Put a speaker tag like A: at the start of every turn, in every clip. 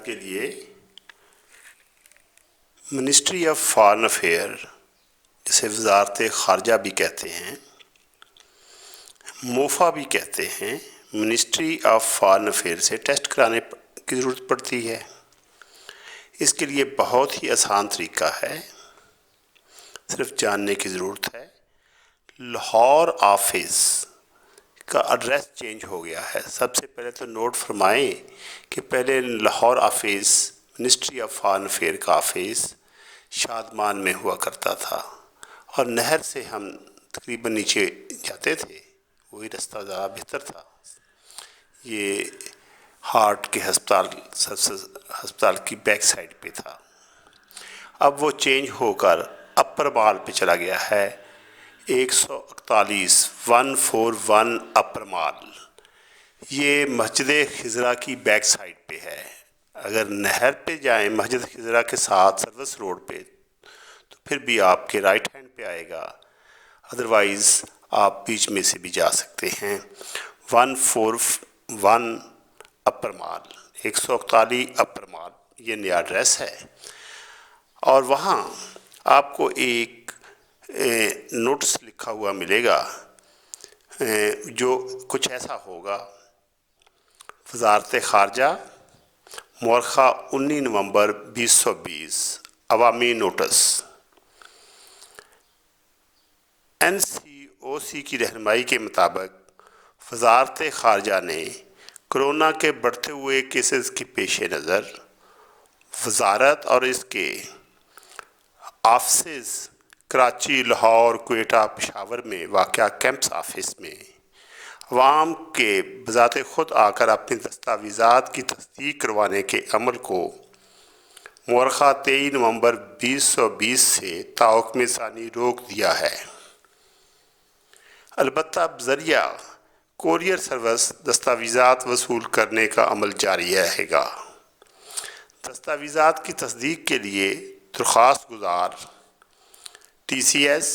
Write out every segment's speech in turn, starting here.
A: کے لیے ministry of foreign affair, جسے وزارت خارجہ بھی کہتے ہیں، موفا بھی کہتے ہیں، منسٹری آف فارن افیئر سے ٹیسٹ کرانے کی ضرورت پڑتی ہے۔ اس کے لیے بہت ہی آسان طریقہ ہے، صرف جاننے کی ضرورت ہے۔ لاہور آفس کا ایڈریس چینج ہو گیا ہے۔ سب سے پہلے تو نوٹ فرمائیں کہ پہلے Lahore office, ministry of foreign affair کا آفس شادمان میں ہوا کرتا تھا، اور نہر سے ہم تقریباً نیچے جاتے تھے، وہی رستہ زیادہ بہتر تھا۔ یہ ہارٹ کے ہسپتال کی بیک سائڈ پہ تھا۔ اب وہ چینج ہو کر اپر مال پہ چلا گیا ہے، 141 اپر مال۔ یہ مسجد خضرا کی بیک سائڈ پہ ہے۔ اگر نہر پہ جائیں مسجد خضرا کے ساتھ سروس روڈ پہ تو پھر بھی آپ کے رائٹ ہینڈ پہ آئے گا، ادروائز آپ بیچ میں سے بھی جا سکتے ہیں۔ 141 اپر مال، 141 اپر مال، یہ نیا ایڈریس ہے۔ اور وہاں آپ کو ایک نوٹس لکھا ہوا ملے گا، جو کچھ ایسا ہوگا: وزارت خارجہ، مورخہ 19 نومبر 2020، عوامی نوٹس۔ NCOC کی رہنمائی کے مطابق وزارت خارجہ نے کرونا کے بڑھتے ہوئے کیسز کے پیش نظر وزارت اور اس کے آفسز کراچی، لاہور، کوئٹہ، پشاور میں واقع کیمپس آفس میں عوام کے بذات خود آ کر اپنے دستاویزات کی تصدیق کروانے کے عمل کو مورخہ 23 نومبر 2020 سے تاحکم ثانی روک دیا ہے۔ البتہ بذریعہ کوریئر سروس دستاویزات وصول کرنے کا عمل جاری رہے گا۔ دستاویزات کی تصدیق کے لیے درخواست گزار TCS،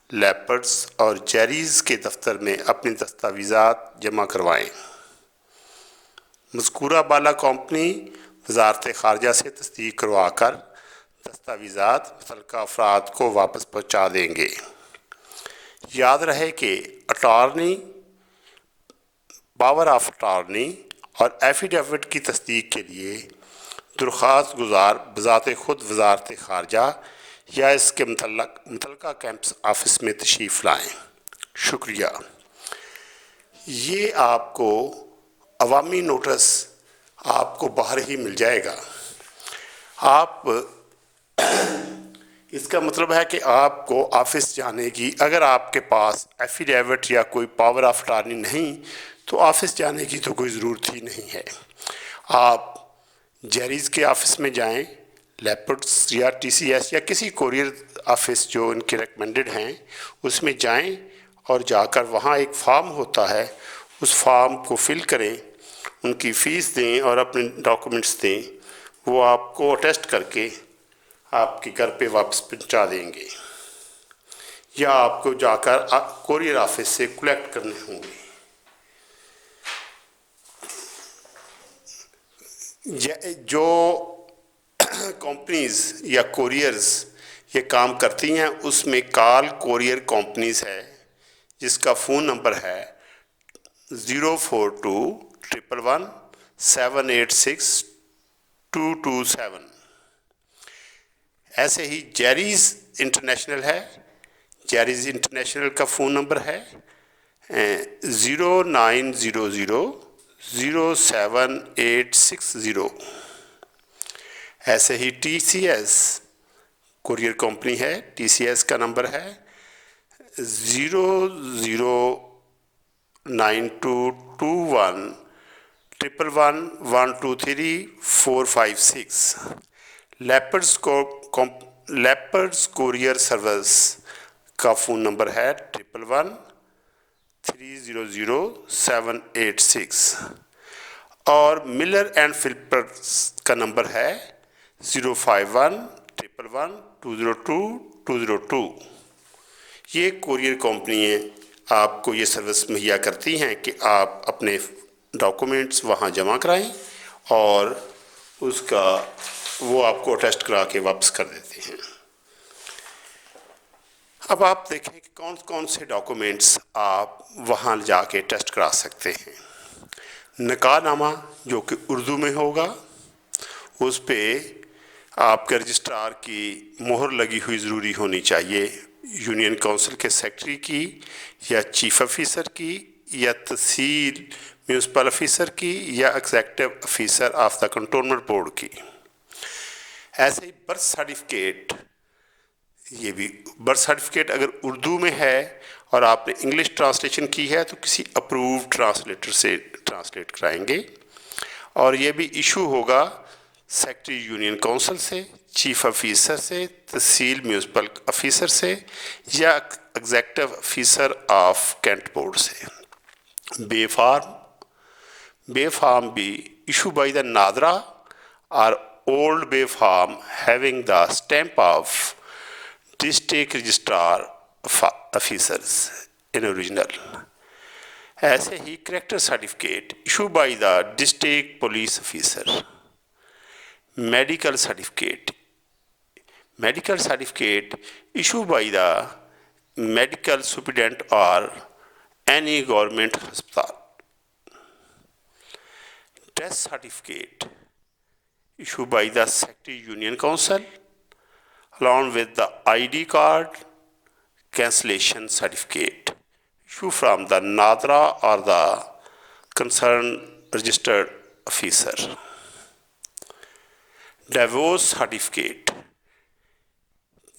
A: لیپرڈز اور جیریز کے دفتر میں اپنے دستاویزات جمع کروائیں۔ مذکورہ بالا کمپنی وزارت خارجہ سے تصدیق کروا کر دستاویزات متعلقہ افراد کو واپس پہنچا دیں گے۔ یاد رہے کہ اٹارنی، پاور آف اٹارنی اور ایفیڈیوٹ کی تصدیق کے لیے درخواست گزار بذات خود وزارت خارجہ یا اس کے متعلقہ کیمپس آفس میں تشریف لائیں۔ شکریہ۔ یہ آپ کو عوامی نوٹس آپ کو باہر ہی مل جائے گا۔ آپ اس کا مطلب ہے کہ آپ کو آفس جانے کی، اگر آپ کے پاس ایفیڈیوٹ یا کوئی پاور آف اٹارنی نہیں تو آفس جانے کی تو کوئی ضرورت ہی نہیں ہے۔ آپ جیریز کے آفس میں جائیں، لیپرڈز یا TCS یا کسی کوریئر آفس جو ان کے ریکمنڈڈ ہیں اس میں جائیں، اور جا کر وہاں ایک فارم ہوتا ہے، اس فارم کو فل کریں، ان کی فیس دیں اور اپنے ڈاکومنٹس دیں، وہ آپ کو اٹیسٹ کر کے آپ کے گھر پہ واپس پہنچا دیں گے، یا آپ کو جا کر کوریئر آفس سے کلیکٹ کرنے ہوں گے۔ جو کمپنیز یا کوریئرز یہ کام کرتی ہیں اس میں کال کوریئر کمپنیز ہے، جس کا فون نمبر ہے 042-111-786-227۔ ایسے ہی جیریز انٹرنیشنل ہے، جیریز انٹرنیشنل کا فون نمبر ہے 0900-07860۔ ایسے ہی TCS کوریئر کمپنی ہے، TCS کا نمبر ہے 0092111123-456۔ لیپرڈز کوریئر سروس کا فون نمبر ہے 1111300786، اور ملر اینڈ فلپرز کا نمبر ہے 05111120202۔ یہ کوریئر کمپنیاں آپ کو یہ سروس مہیا کرتی ہیں کہ آپ اپنے ڈاکومنٹس وہاں جمع کرائیں اور اس کا وہ آپ کو ٹیسٹ کرا کے واپس کر دیتے ہیں۔ اب آپ دیکھیں کہ کون کون سے ڈاکومنٹس آپ وہاں جا کے ٹیسٹ کرا سکتے ہیں۔ نکاح نامہ جو کہ اردو میں ہوگا، اس پہ آپ کے رجسٹرار کی مہر لگی ہوئی ضروری ہونی چاہیے، یونین کونسل کے سیکرٹری کی یا چیف آفیسر کی یا تحصیل میونسپل آفیسر کی یا executive officer of the cantonment board کی۔ ایسے ہی برتھ سرٹیفکیٹ، یہ بھی برتھ سرٹیفکیٹ اگر اردو میں ہے اور آپ نے انگلش ٹرانسلیشن کی ہے تو کسی اپرووڈ ٹرانسلیٹر سے ٹرانسلیٹ کرائیں گے، اور یہ بھی ایشو ہوگا سیکرٹری یونین کونسل سے، چیف آفیسر سے، تحصیل میونسپل آفیسر سے یا executive officer of cantt board سے۔ بے فارم بھی ایشو بائی دا نادرا اور old B form having the stamp of district registrar officers in original. ایسے ہی character certificate issue by the district police officer. Medical certificate issue by the medical superintendent اور any government ہسپتال۔ Death certificate issue by the secretary union council along with the ID card. Cancellation certificate issue from the NADRA or the concerned registered officer. Divorce certificate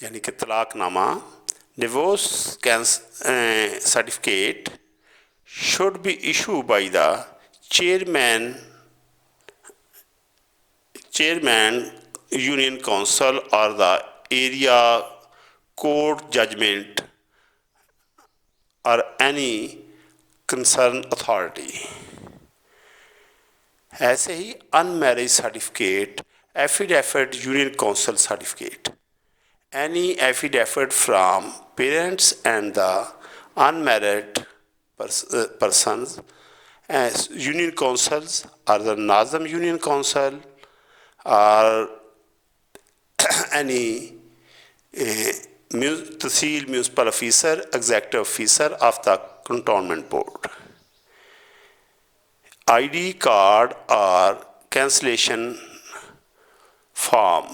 A: یعنی کہ طلاق نامہ، divorce certificate should be issued by the chairman union council or the area court judgment or any concerned authority. ایسے ہی unmarriage certificate, affidavit union council certificate. Any affidavit from parents and the unmarried persons as union councils or the Nazam union council or any Tahsil municipal officer, executive officer of the cantonment board. ID card or cancellation form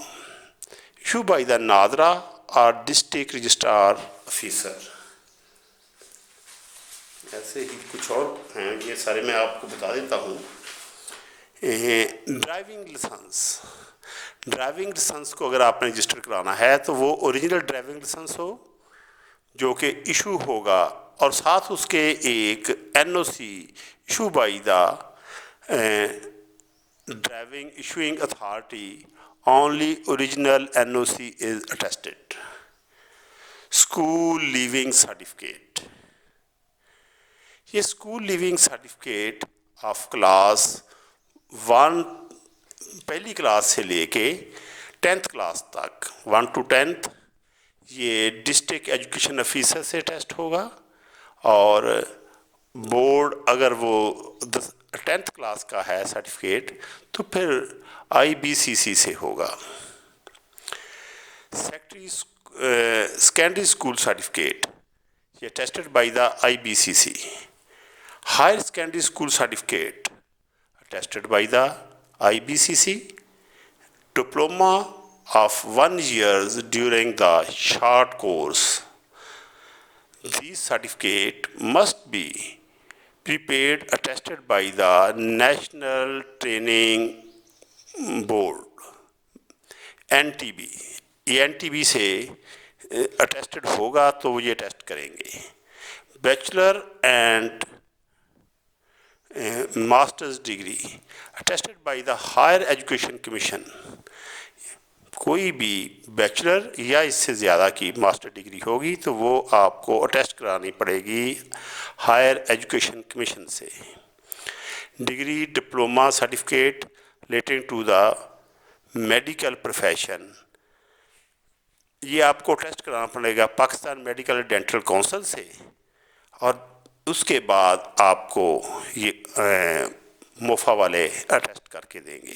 A: issued by the NADRA or district registrar officer. ایسے ہی کچھ اور ہیں، یہ سارے میں آپ کو بتا دیتا ہوں۔ ڈرائیونگ لائسنس کو اگر آپ نے رجسٹر کرانا ہے تو وہ اوریجنل ڈرائیونگ لائسنس ہو جو کہ ایشو ہوگا، اور ساتھ اس کے ایک NOC issue by the driving issuing authority, only original NOC is attested. School leaving certificate, یہ school leaving certificate of class 1 پہلی کلاس سے لے کے 10th کلاس تک 1 to 10th یہ ڈسٹرکٹ ایجوکیشن آفیسر سے ٹیسٹ ہوگا، اور بورڈ اگر وہ 10th کلاس کا ہے سرٹیفکیٹ تو پھر IBCC سے ہوگا۔ سیکنڈری اسکول سرٹیفکیٹ یہ tested by the IBCC۔ Higher secondary school certificate tested by the IBCC. Diploma of 1 year during the short course. These certificate must be prepared attested by the National Training Board NTB. یہ NTB سے attested ہوگا تو وہ یہ test کریں گے۔ Bachelor and masters degree attested by the higher education commission, کوئی بھی بیچلر یا اس سے زیادہ کی ماسٹر ڈگری ہوگی تو وہ آپ کو اٹیسٹ کرانی پڑے گی ہائر ایجوکیشن کمیشن سے۔ Degree diploma certificate relating to the medical profession, یہ آپ کو ٹیسٹ کرانا پڑے گا پاکستان میڈیکل ڈینٹل کونسل سے، اور اس کے بعد آپ کو یہ موفا والے اٹیسٹ کر کے دیں گے۔